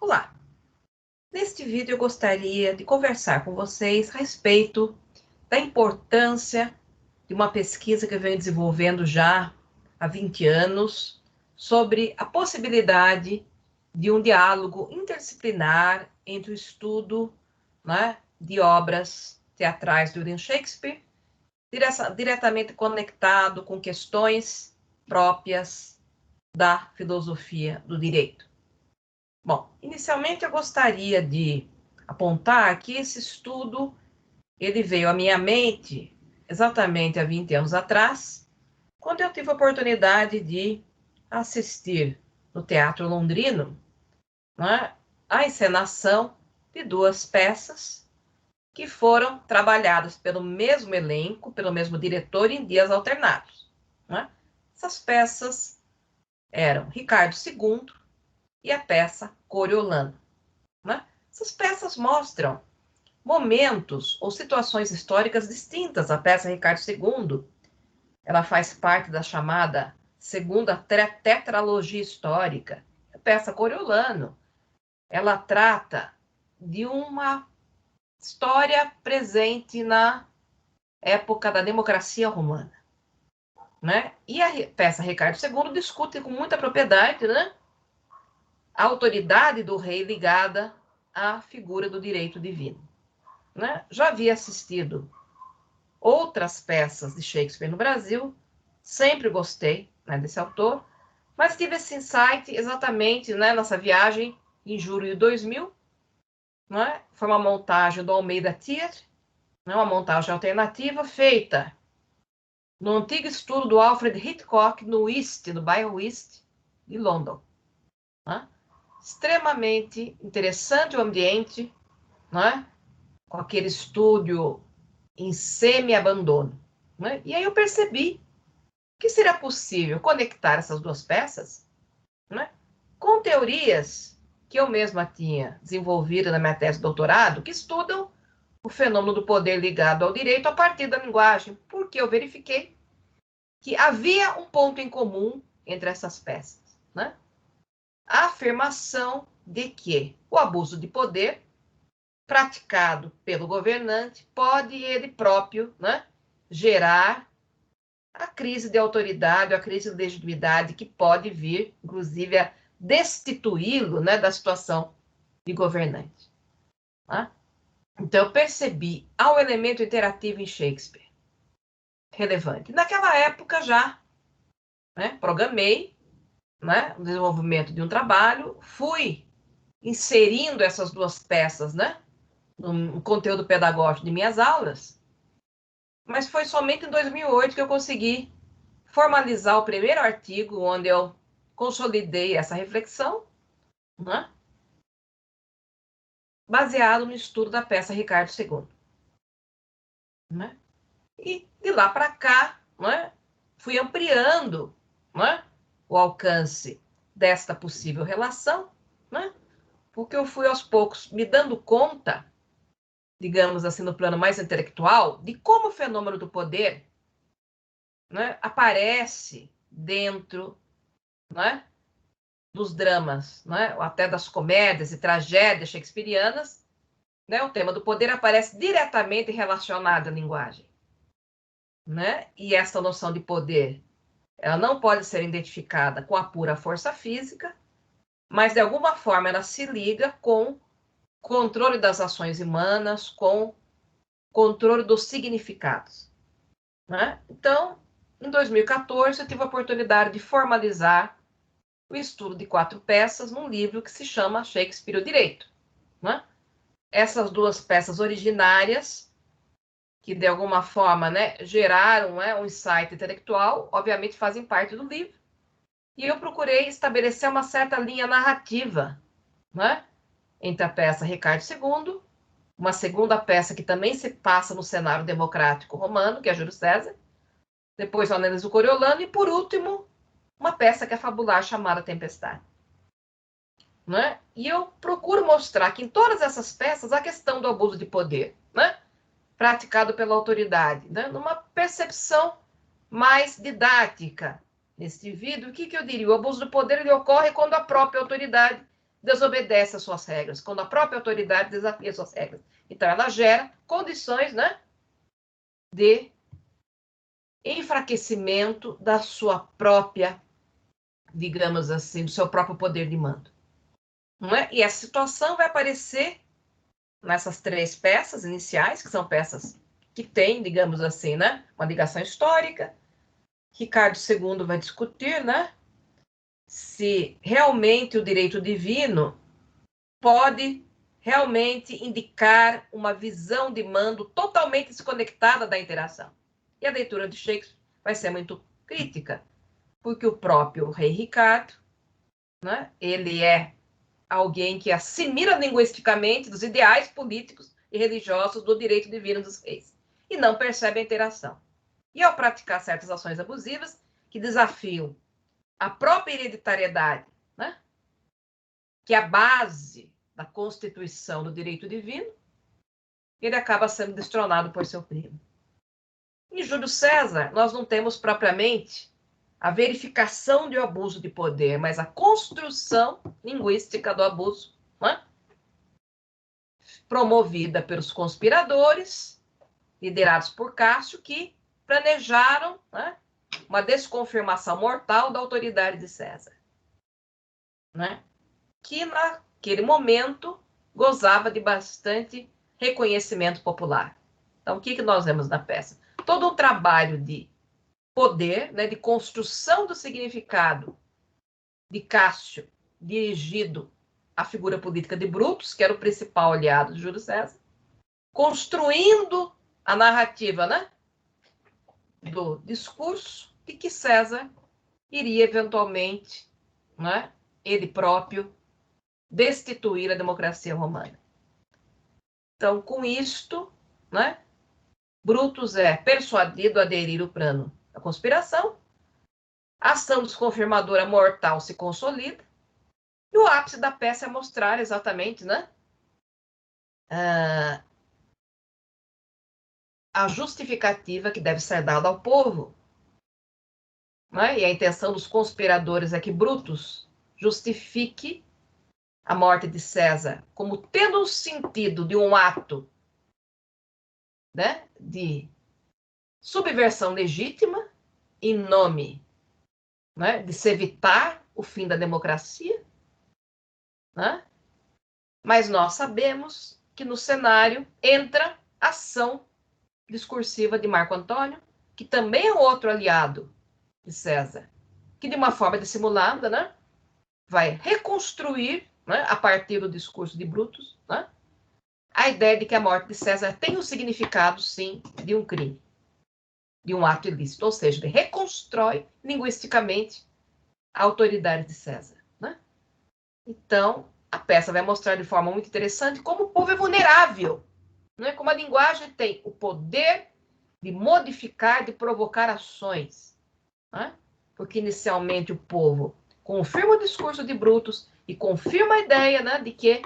Olá! Neste vídeo eu gostaria de conversar com vocês a respeito da importância de uma pesquisa que eu venho desenvolvendo já há 20 anos sobre a possibilidade de um diálogo interdisciplinar entre o estudo, de obras teatrais do William Shakespeare, diretamente conectado com questões próprias da filosofia do direito. Bom, inicialmente eu gostaria de apontar que esse estudo ele veio à minha mente exatamente há 20 anos atrás, quando eu tive a oportunidade de assistir no Teatro Londrino, a encenação de duas peças que foram trabalhadas pelo mesmo elenco, pelo mesmo diretor em dias alternados. Essas peças eram Ricardo II e a peça Coriolano. Essas peças mostram momentos ou situações históricas distintas. A peça Ricardo II, ela faz parte da chamada segunda tetralogia histórica. A peça Coriolano, ela trata de uma história presente na época da democracia romana. E a peça Ricardo II discute com muita propriedade, a autoridade do rei ligada à figura do direito divino. Já havia assistido outras peças de Shakespeare no Brasil, sempre gostei desse autor, mas tive esse insight exatamente nessa viagem em julho de 2000. Foi uma montagem do Almeida Theatre, uma montagem alternativa feita no antigo estúdio do Alfred Hitchcock, no bairro East de London. Extremamente interessante o ambiente, com aquele estúdio em semi-abandono. E aí eu percebi que seria possível conectar essas duas peças com teorias que eu mesma tinha desenvolvido na minha tese de doutorado, que estudam o fenômeno do poder ligado ao direito a partir da linguagem, porque eu verifiquei que havia um ponto em comum entre essas peças. A afirmação de que o abuso de poder praticado pelo governante pode ele próprio gerar a crise de autoridade, a crise de legitimidade que pode vir, inclusive, a destituí-lo da situação de governante. Então, eu percebi há um elemento interativo em Shakespeare relevante. Naquela época já programei o desenvolvimento de um trabalho, fui inserindo essas duas peças no conteúdo pedagógico de minhas aulas, mas foi somente em 2008 que eu consegui formalizar o primeiro artigo onde eu consolidei essa reflexão, baseado no estudo da peça Ricardo II. E de lá para cá, fui ampliando o alcance desta possível relação, porque eu fui aos poucos me dando conta, digamos assim, no plano mais intelectual, de como o fenômeno do poder aparece dentro dos dramas, ou até das comédias e tragédias shakespearianas. O tema do poder aparece diretamente relacionado à linguagem. E essa noção de poder, ela não pode ser identificada com a pura força física, mas de alguma forma ela se liga com controle das ações humanas, com controle dos significados. Então, em 2014, eu tive a oportunidade de formalizar o estudo de 4 peças num livro que se chama Shakespeare e o Direito. Essas duas peças originárias, que de alguma forma geraram um insight intelectual, obviamente fazem parte do livro, e eu procurei estabelecer uma certa linha narrativa entre a peça Ricardo II, uma segunda peça que também se passa no cenário democrático romano, que é Júlio César, depois o Análise do Coriolano, e por último, uma peça que é fabular chamada Tempestade. E eu procuro mostrar que em todas essas peças a questão do abuso de poder, praticado pela autoridade, numa percepção mais didática nesse vídeo. O que eu diria? O abuso do poder ele ocorre quando a própria autoridade desobedece às suas regras, quando a própria autoridade desafia as suas regras. Então, ela gera condições, né, de enfraquecimento da sua própria, digamos assim, do seu próprio poder de mando. Não é? E essa situação vai aparecer nessas três peças iniciais, que são peças que têm, digamos assim, né, uma ligação histórica. Ricardo II vai discutir, né, se realmente o direito divino pode realmente indicar uma visão de mando totalmente desconectada da interação. E a leitura de Shakespeare vai ser muito crítica, porque o próprio rei Ricardo, né, ele é alguém que assimila linguisticamente dos ideais políticos e religiosos do direito divino dos reis, e não percebe a interação. E ao praticar certas ações abusivas que desafiam a própria hereditariedade, né, que é a base da constituição do direito divino, ele acaba sendo destronado por seu primo. Em Júlio César, nós não temos propriamente a verificação de abuso de poder, mas a construção linguística do abuso, né? Promovida pelos conspiradores, liderados por Cássio, que planejaram, né, uma desconfirmação mortal da autoridade de César, né? Que naquele momento gozava de bastante reconhecimento popular. Então, o que nós vemos na peça? Todo um trabalho de poder, né, de construção do significado de Cássio, dirigido à figura política de Brutus, que era o principal aliado de Júlio César, construindo a narrativa, né, do discurso e que César iria eventualmente, né, ele próprio, destituir a democracia romana. Então, com isto, né, Brutus é persuadido a aderir ao plano da conspiração, a ação desconfirmadora mortal se consolida, e o ápice da peça é mostrar exatamente, né, a justificativa que deve ser dada ao povo. Né? E a intenção dos conspiradores é que Brutus justifique a morte de César como tendo o sentido de um ato, né, de subversão legítima em nome, né, de se evitar o fim da democracia. Né? Mas nós sabemos que no cenário entra a ação discursiva de Marco Antônio, que também é outro aliado de César, que de uma forma dissimulada, né, vai reconstruir, né, a partir do discurso de Brutus, né, a ideia de que a morte de César tem o significado, sim, de um crime, de um ato ilícito, ou seja, ele reconstrói linguisticamente a autoridade de César. Né? Então, a peça vai mostrar de forma muito interessante como o povo é vulnerável, né? Como a linguagem tem o poder de modificar, de provocar ações. Né? Porque inicialmente o povo confirma o discurso de Brutus e confirma a ideia, né, de que,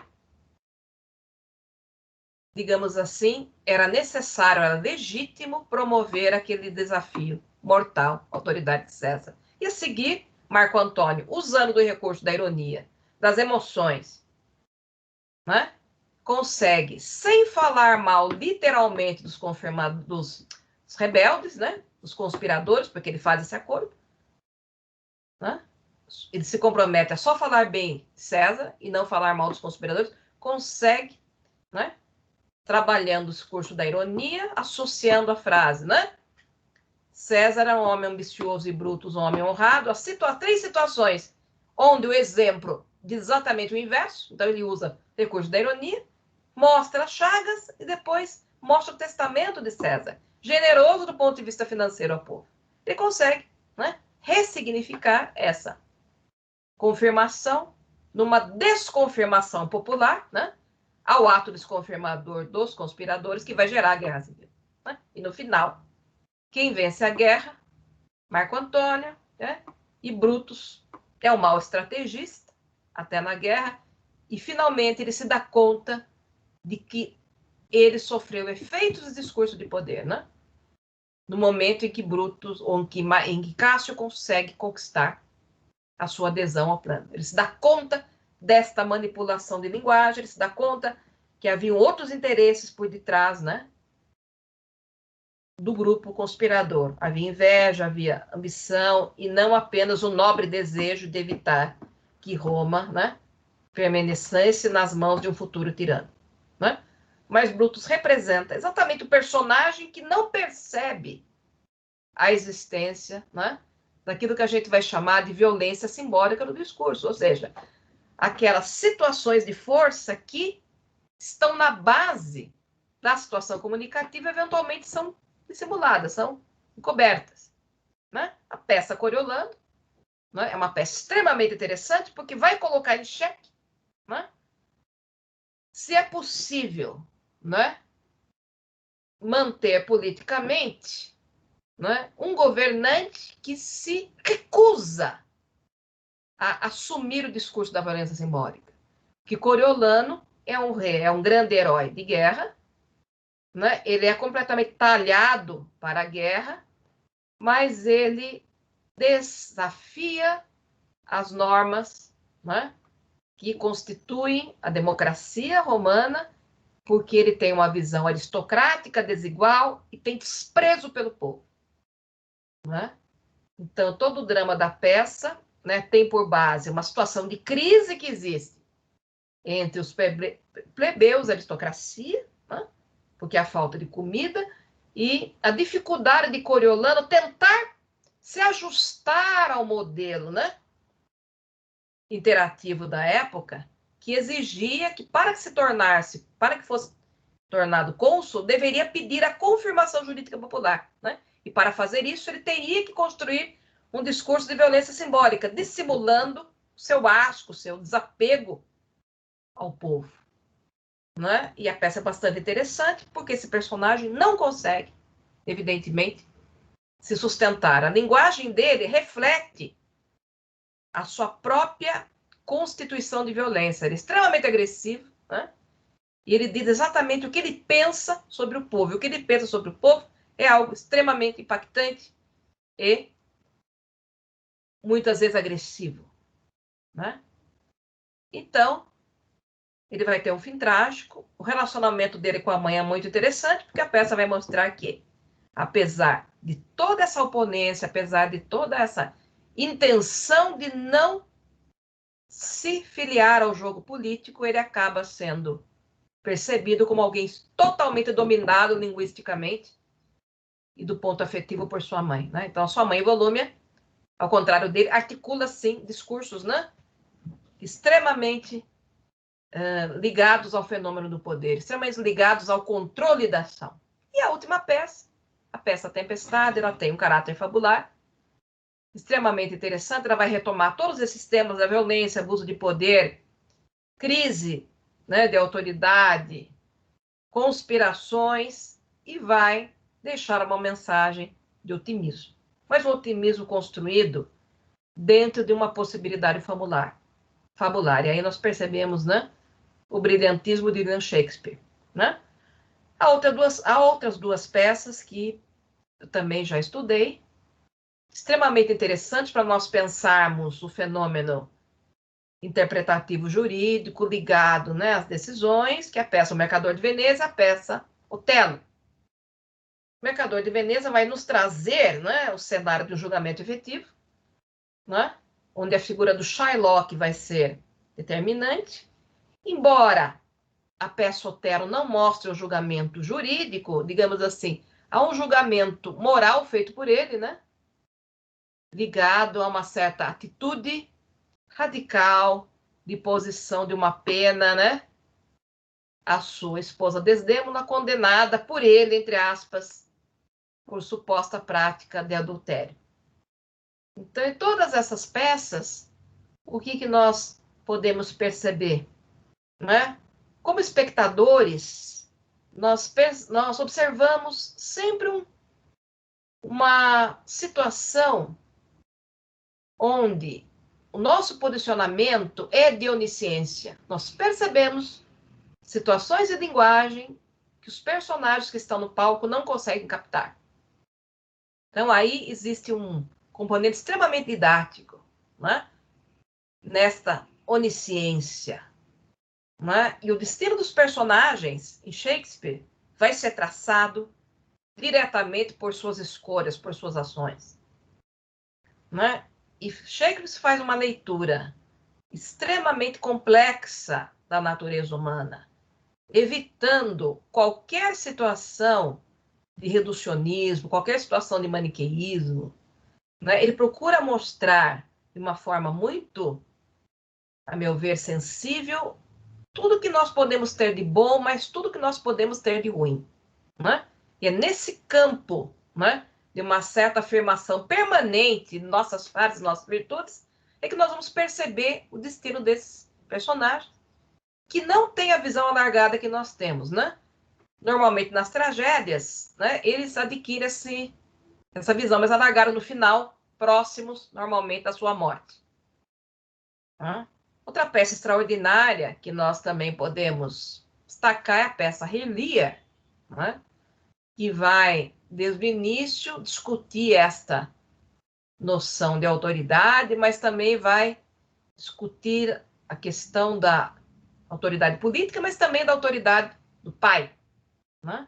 digamos assim, era necessário, era legítimo promover aquele desafio mortal à autoridade de César. E a seguir, Marco Antônio, usando do recurso da ironia, das emoções, né, consegue, sem falar mal literalmente dos confirmados, dos rebeldes, né, dos conspiradores, porque ele faz esse acordo, né, ele se compromete a só falar bem de César e não falar mal dos conspiradores, consegue, né, trabalhando o discurso da ironia, associando a frase, né? César era um homem ambicioso e Brutus um homem honrado. Três situações onde o exemplo diz exatamente o inverso, então ele usa o recurso da ironia, mostra as chagas e depois mostra o testamento de César, generoso do ponto de vista financeiro ao povo. Ele consegue, né, ressignificar essa confirmação numa desconfirmação popular, né, ao ato desconfirmador dos conspiradores, que vai gerar a guerra civil. Né? E no final, quem vence a guerra? Marco Antônio, né? E Brutus é o mau estrategista, até na guerra, e finalmente ele se dá conta de que ele sofreu efeitos do discurso de poder, né? No momento em que Brutus, ou em que Cássio consegue conquistar a sua adesão ao plano. Ele se dá conta desta manipulação de linguagem, ele se dá conta que haviam outros interesses por detrás, né, do grupo conspirador. Havia inveja, havia ambição, e não apenas o nobre desejo de evitar que Roma, né, permanecesse nas mãos de um futuro tirano, né? Mas Brutus representa exatamente o personagem que não percebe a existência, né, daquilo que a gente vai chamar de violência simbólica no discurso, ou seja, aquelas situações de força que estão na base da situação comunicativa, eventualmente são dissimuladas, são encobertas, né? A peça Coriolano, né, é uma peça extremamente interessante porque vai colocar em xeque, né, se é possível, né, manter politicamente, né, um governante que se recusa a assumir o discurso da violência simbólica. Que Coriolano é um grande herói de guerra, né? Ele é completamente talhado para a guerra, mas ele desafia as normas, né, que constituem a democracia romana, porque ele tem uma visão aristocrática, desigual e tem desprezo pelo povo, né? Então, todo o drama da peça, né, tem por base uma situação de crise que existe entre os plebeus, a aristocracia, né, porque há falta de comida, e a dificuldade de Coriolano tentar se ajustar ao modelo, né, interativo da época, que exigia que para que fosse tornado cônsul, deveria pedir a confirmação jurídica popular, né? E para fazer isso, ele teria que construir um discurso de violência simbólica, dissimulando seu asco, seu desapego ao povo, né? E a peça é bastante interessante, porque esse personagem não consegue, evidentemente, se sustentar. A linguagem dele reflete a sua própria constituição de violência. Ele é extremamente agressivo, né? E ele diz exatamente o que ele pensa sobre o povo. E o que ele pensa sobre o povo é algo extremamente impactante e muitas vezes agressivo, né? Então, ele vai ter um fim trágico. O relacionamento dele com a mãe é muito interessante, porque a peça vai mostrar que, apesar de toda essa oponência, apesar de toda essa intenção de não se filiar ao jogo político, ele acaba sendo percebido como alguém totalmente dominado linguisticamente e do ponto afetivo por sua mãe, né? Então, a sua mãe, Volúmia, ao contrário dele, articula, sim, discursos, né, extremamente ligados ao fenômeno do poder, extremamente ligados ao controle da ação. E a última peça, a peça Tempestade, ela tem um caráter fabular, extremamente interessante, ela vai retomar todos esses temas da violência, abuso de poder, crise, né, de autoridade, conspirações, e vai deixar uma mensagem de otimismo. Mas um otimismo construído dentro de uma possibilidade fabular. E aí nós percebemos, né, o brilhantismo de William Shakespeare, né? Há outras duas peças que eu também já estudei, extremamente interessantes para nós pensarmos o fenômeno interpretativo jurídico ligado, né, às decisões, que é a peça O Mercador de Veneza e a peça Otelo. O Mercador de Veneza vai nos trazer, né, o cenário de um julgamento efetivo, né, onde a figura do Shylock vai ser determinante, embora a peça Otelo não mostre o julgamento jurídico, digamos assim, há um julgamento moral feito por ele, né, ligado a uma certa atitude radical de posição de uma pena, né, a sua esposa Desdémona, condenada por ele, entre aspas, por suposta prática de adultério. Então, em todas essas peças, o que nós podemos perceber, né? Como espectadores, nós observamos sempre uma situação onde o nosso posicionamento é de onisciência. Nós percebemos situações de linguagem que os personagens que estão no palco não conseguem captar. Então, aí existe um componente extremamente didático, né, nesta onisciência. Né? E o destino dos personagens em Shakespeare vai ser traçado diretamente por suas escolhas, por suas ações. Né? E Shakespeare faz uma leitura extremamente complexa da natureza humana, evitando qualquer situação de reducionismo, qualquer situação de maniqueísmo. Né? Ele procura mostrar de uma forma muito, a meu ver, sensível, tudo que nós podemos ter de bom, mas tudo que nós podemos ter de ruim. Né? E é nesse campo, né, de uma certa afirmação permanente de nossas falhas, nossas virtudes, é que nós vamos perceber o destino desses personagens, que não tem a visão alargada que nós temos. Né? Normalmente, nas tragédias, né, eles adquirem essa visão, mas alargaram no final, próximos, normalmente, da sua morte. Né? Outra peça extraordinária que nós também podemos destacar é a peça Lear, né? Que vai, desde o início, discutir esta noção de autoridade, mas também vai discutir a questão da autoridade política, mas também da autoridade do pai. Né?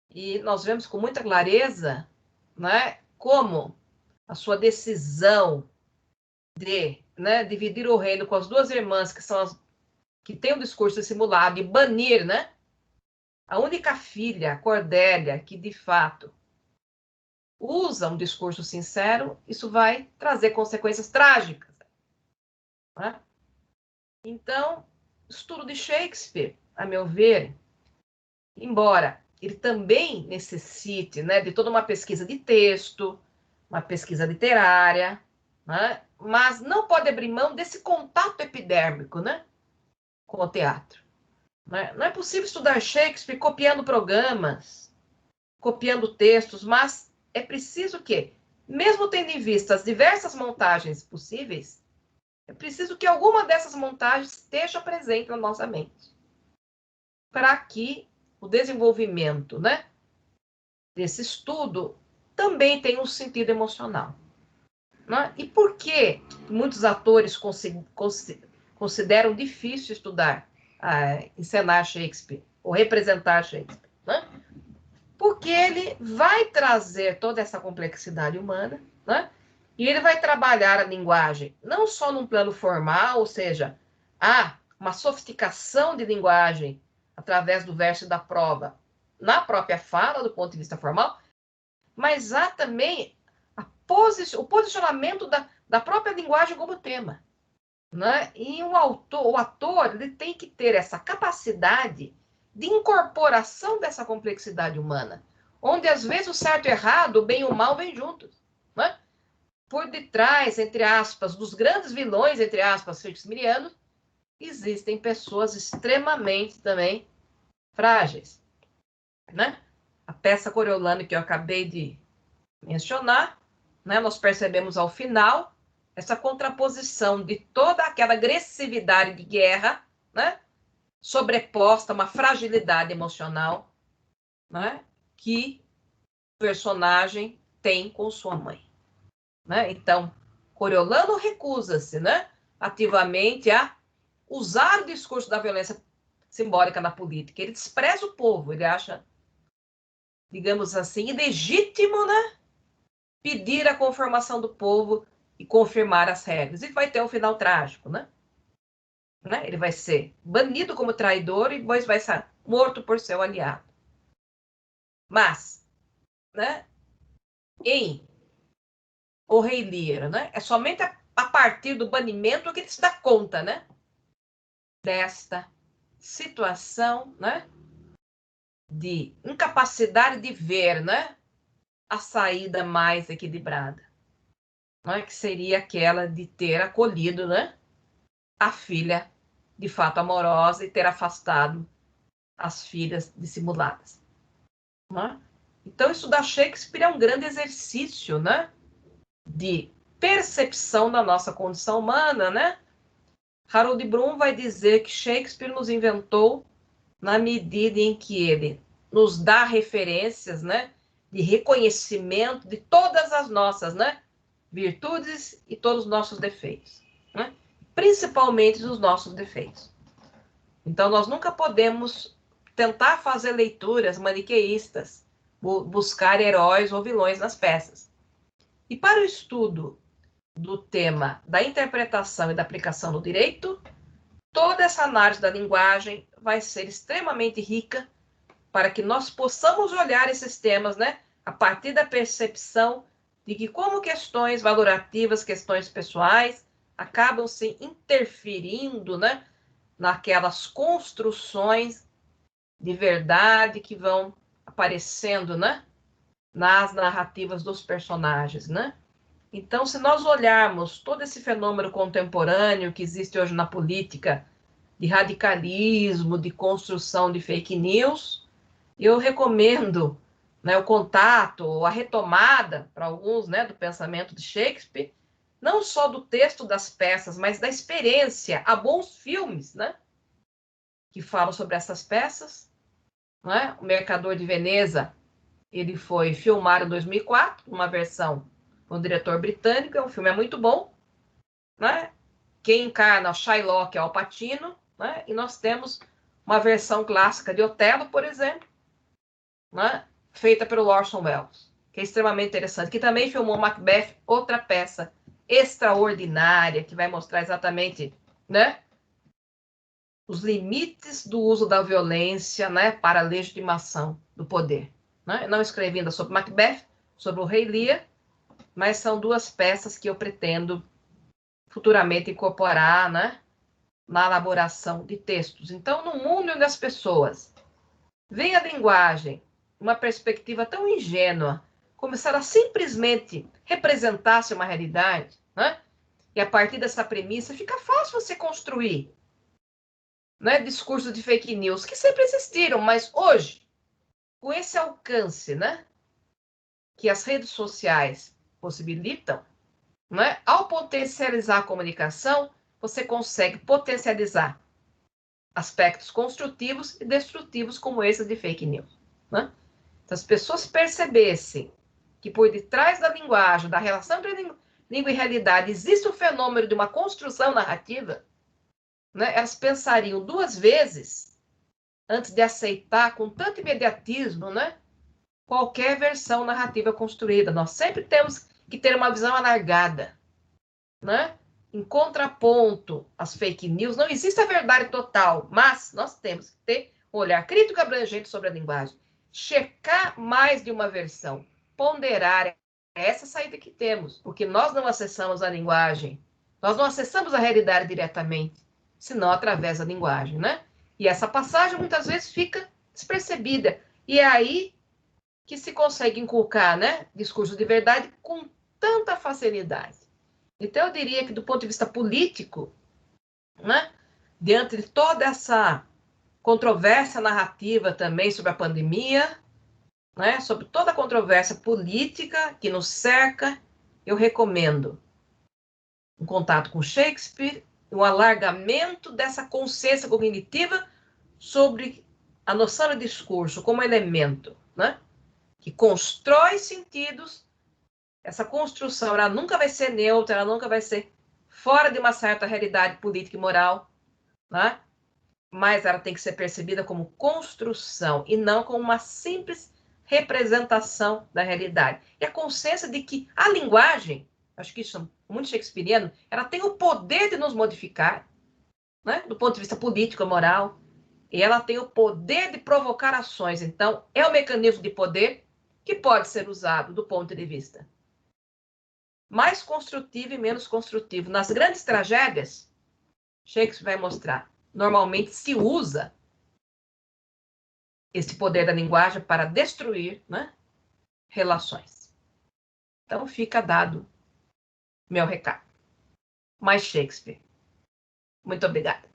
E nós vemos com muita clareza, né, como a sua decisão de, né, dividir o reino com as duas irmãs, que são as que têm um discurso dissimulado, e banir, né, a única filha, Cordélia, que de fato usa um discurso sincero, isso vai trazer consequências trágicas. Né? Então, o estudo de Shakespeare, a meu ver, embora ele também necessite, né, de toda uma pesquisa de texto, uma pesquisa literária, né, mas não pode abrir mão desse contato epidérmico, né, com o teatro. Né? Não é possível estudar Shakespeare copiando programas, copiando textos, mas é preciso que, mesmo tendo em vista as diversas montagens possíveis, é preciso que alguma dessas montagens esteja presente na nossa mente, para que o desenvolvimento, né, desse estudo também tenha um sentido emocional. Né? E por que muitos atores consideram difícil estudar, encenar Shakespeare, ou representar Shakespeare? Né? Porque ele vai trazer toda essa complexidade humana, né? E ele vai trabalhar a linguagem não só num plano formal, ou seja, uma sofisticação de linguagem através do verso da prova na própria fala, do ponto de vista formal, mas há também o posicionamento da própria linguagem como tema. Né? E o ator ele tem que ter essa capacidade de incorporação dessa complexidade humana, onde às vezes o certo e o errado, o bem e o mal vêm juntos. Né? Por detrás, entre aspas, dos grandes vilões, entre aspas, shakespearianos, existem pessoas extremamente também frágeis. Né? A peça Coriolano que eu acabei de mencionar, né, nós percebemos ao final essa contraposição de toda aquela agressividade de guerra, né, sobreposta a uma fragilidade emocional, né, que o personagem tem com sua mãe. Né? Então, Coriolano recusa-se, né, ativamente a usar o discurso da violência simbólica na política. Ele despreza o povo, ele acha, digamos assim, ilegítimo, né, pedir a conformação do povo e confirmar as regras. E vai ter um final trágico, né? Ele vai ser banido como traidor e depois vai ser morto por seu aliado. Mas, né, em O Rei Lear, né, é somente a partir do banimento que ele se dá conta, né, desta situação, né, de incapacidade de ver, né, a saída mais equilibrada, né, que seria aquela de ter acolhido, né, a filha de fato amorosa e ter afastado as filhas dissimuladas. Né? Então, estudar Shakespeare é um grande exercício, né, de percepção da nossa condição humana. Né? Harold Bloom vai dizer que Shakespeare nos inventou na medida em que ele nos dá referências, né, de reconhecimento de todas as nossas, né, virtudes e todos os nossos defeitos. Né? principalmente dos nossos defeitos. Então, nós nunca podemos tentar fazer leituras maniqueístas, buscar heróis ou vilões nas peças. E para o estudo do tema da interpretação e da aplicação no direito, toda essa análise da linguagem vai ser extremamente rica para que nós possamos olhar esses temas, né, a partir da percepção de que como questões valorativas, questões pessoais, acabam se interferindo, né, naquelas construções de verdade que vão aparecendo, né, nas narrativas dos personagens, né? Então, se nós olharmos todo esse fenômeno contemporâneo que existe hoje na política, de radicalismo, de construção de fake news, eu recomendo, né, o contato, a retomada, para alguns, né, do pensamento de Shakespeare, não só do texto das peças, mas da experiência. Há bons filmes, né, que falam sobre essas peças. Né? O Mercador de Veneza, ele foi filmado em 2004, uma versão com o diretor britânico, o filme é muito bom. Né? Quem encarna o Shylock é o Al Pacino, né? E nós temos uma versão clássica de Otelo, por exemplo, né? Feita pelo Orson Welles, que é extremamente interessante, que também filmou Macbeth, outra peça extraordinária, que vai mostrar exatamente, né, os limites do uso da violência, né, para a legitimação do poder. Né? Eu não escrevi ainda sobre Macbeth, sobre o Rei Lear, mas são duas peças que eu pretendo futuramente incorporar, né, na elaboração de textos. Então, no mundo onde as pessoas veem a linguagem uma perspectiva tão ingênua, começar a simplesmente representar-se uma realidade, né? E a partir dessa premissa fica fácil você construir, né, discursos de fake news que sempre existiram, mas hoje, com esse alcance, né, que as redes sociais possibilitam, né, ao potencializar a comunicação, você consegue potencializar aspectos construtivos e destrutivos como esse de fake news. Né? Então, as pessoas percebessem que por detrás da linguagem, da relação entre língua e realidade, existe o fenômeno de uma construção narrativa, né? Elas pensariam duas vezes antes de aceitar com tanto imediatismo, né, qualquer versão narrativa construída. Nós sempre temos que ter uma visão alargada, né? Em contraponto às fake news, não existe a verdade total, mas nós temos que ter um olhar crítico e abrangente sobre a linguagem, checar mais de uma versão, ponderar. É essa saída que temos, porque nós não acessamos a linguagem, nós não acessamos a realidade diretamente, senão através da linguagem, né? E essa passagem muitas vezes fica despercebida. E é aí que se consegue inculcar, né, discurso de verdade com tanta facilidade. Então, eu diria que, do ponto de vista político, né, diante de toda essa controvérsia narrativa também sobre a pandemia, né, sobre toda a controvérsia política que nos cerca, eu recomendo um contato com Shakespeare, um alargamento dessa consciência cognitiva sobre a noção de discurso como elemento, né, que constrói sentidos. Essa construção, ela nunca vai ser neutra, ela nunca vai ser fora de uma certa realidade política e moral, né? Mas ela tem que ser percebida como construção e não como uma simples representação da realidade. E a consciência de que a linguagem, acho que isso é muito shakespeariano, ela tem o poder de nos modificar, né? Do ponto de vista político e moral, e ela tem o poder de provocar ações. Então, é um mecanismo de poder que pode ser usado do ponto de vista mais construtivo e menos construtivo. Nas grandes tragédias, Shakespeare vai mostrar, normalmente se usa esse poder da linguagem para destruir, né, relações. Então fica dado meu recado. Mais Shakespeare. Muito obrigada.